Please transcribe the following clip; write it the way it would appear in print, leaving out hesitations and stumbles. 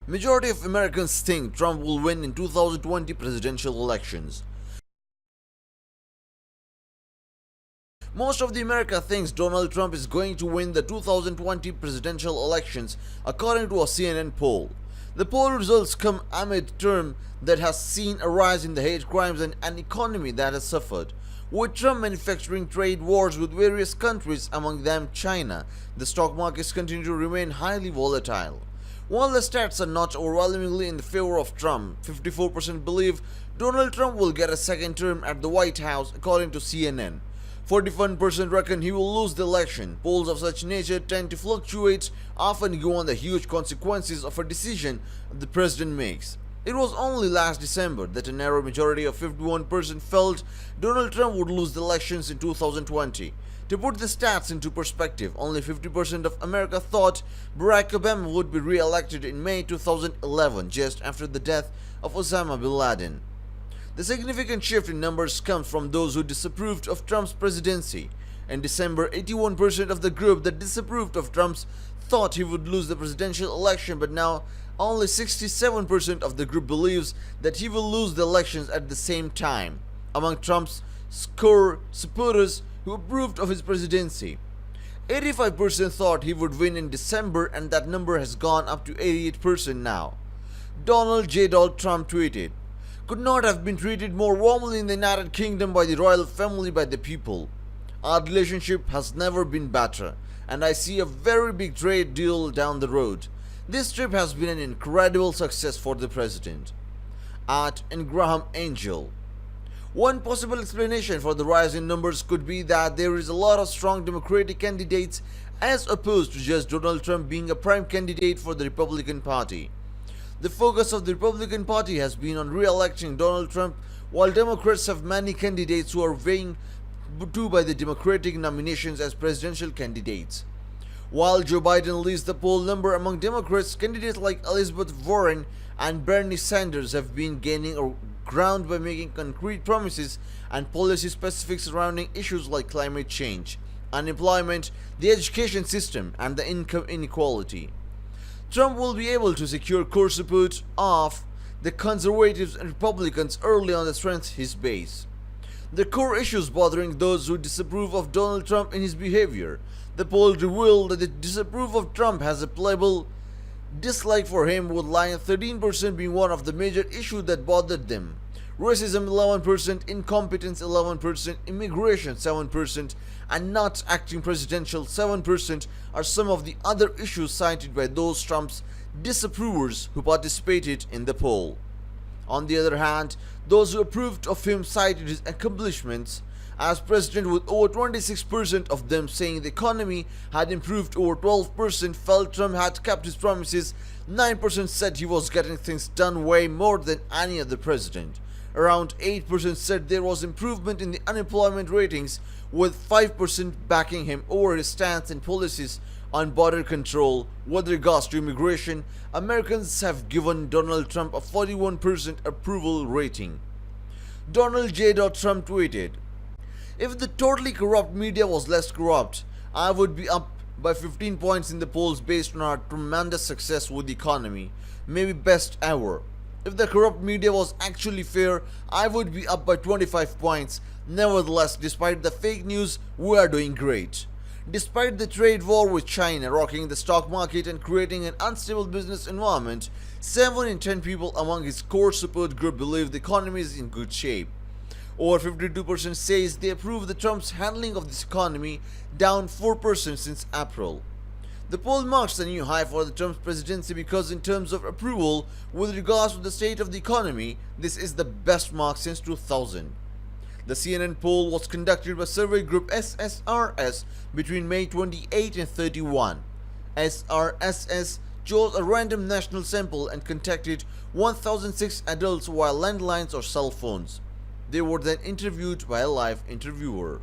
Majority of Americans think Trump will win in 2020 presidential elections. Most of the America thinks Donald Trump is going to win the 2020 presidential elections, according to a CNN poll. The poll results come amid a term that has seen a rise in the hate crimes and an economy that has suffered. With Trump manufacturing trade wars with various countries, among them China, the stock markets continue to remain highly volatile. While the stats are not overwhelmingly in the favor of Trump, 54% believe Donald Trump will get a second term at the White House, according to CNN. 41% reckon he will lose the election. Polls of such nature tend to fluctuate, often given the huge consequences of a decision the president makes. It was only last December that a narrow majority of 51% felt Donald Trump would lose the elections in 2020. To put the stats into perspective, only 50% of America thought Barack Obama would be re-elected in May 2011, just after the death of Osama bin Laden. The significant shift in numbers comes from those who disapproved of Trump's presidency. In December, 81% of the group that disapproved of Trump's thought he would lose the presidential election, but now only 67% of the group believes that he will lose the elections at the same time. Among Trump's core supporters who approved of his presidency, 85% thought he would win in December, and that number has gone up to 88% now. Donald J. Trump tweeted, "Could not have been treated more warmly in the United Kingdom by the royal family, by the people. Our relationship has never been better, and I see a very big trade deal down the road. This trip has been an incredible success for the president." At Graham Angel. One possible explanation for the rise in numbers could be that there is a lot of strong Democratic candidates as opposed to just Donald Trump being a prime candidate for the Republican Party. The focus of the Republican Party has been on re-electing Donald Trump, while Democrats have many candidates who are vying to by the Democratic nominations as presidential candidates. While Joe Biden leads the poll number among Democrats, candidates like Elizabeth Warren and Bernie Sanders have been gaining ground by making concrete promises and policy specifics surrounding issues like climate change, unemployment, the education system, and the income inequality. Trump will be able to secure core support of the conservatives and Republicans early on to strengthen his base. The core issues bothering those who disapprove of Donald Trump in his behavior. The poll revealed that the disapprove of Trump has a playable dislike for him, with lying 13% being one of the major issues that bothered them. Racism 11%, incompetence 11%, immigration 7%, and not acting presidential 7% are some of the other issues cited by those Trump's disapprovers who participated in the poll. On the other hand, those who approved of him cited his accomplishments as president, with over 26% of them saying the economy had improved. Over 12% felt Trump had kept his promises. 9% said he was getting things done way more than any other president. Around 8% said there was improvement in the unemployment ratings, with 5% backing him over his stance and policies on border control. With regards to immigration, Americans have given Donald Trump a 41% approval rating. Donald J. Trump tweeted, "If the totally corrupt media was less corrupt, I would be up by 15 points in the polls based on our tremendous success with the economy, maybe best ever. If the corrupt media was actually fair, I would be up by 25 points. Nevertheless, despite the fake news, we are doing great." Despite the trade war with China rocking the stock market and creating an unstable business environment, 7 in 10 people among his core support group believe the economy is in good shape. Over 52% says they approve the Trump's handling of this economy, down 4% since April. The poll marks a new high for the Trump presidency because in terms of approval with regards to the state of the economy, this is the best mark since 2000. The CNN poll was conducted by survey group SSRS between May 28 and 31. SRSS chose a random national sample and contacted 1,006 adults via landlines or cell phones. They were then interviewed by a live interviewer.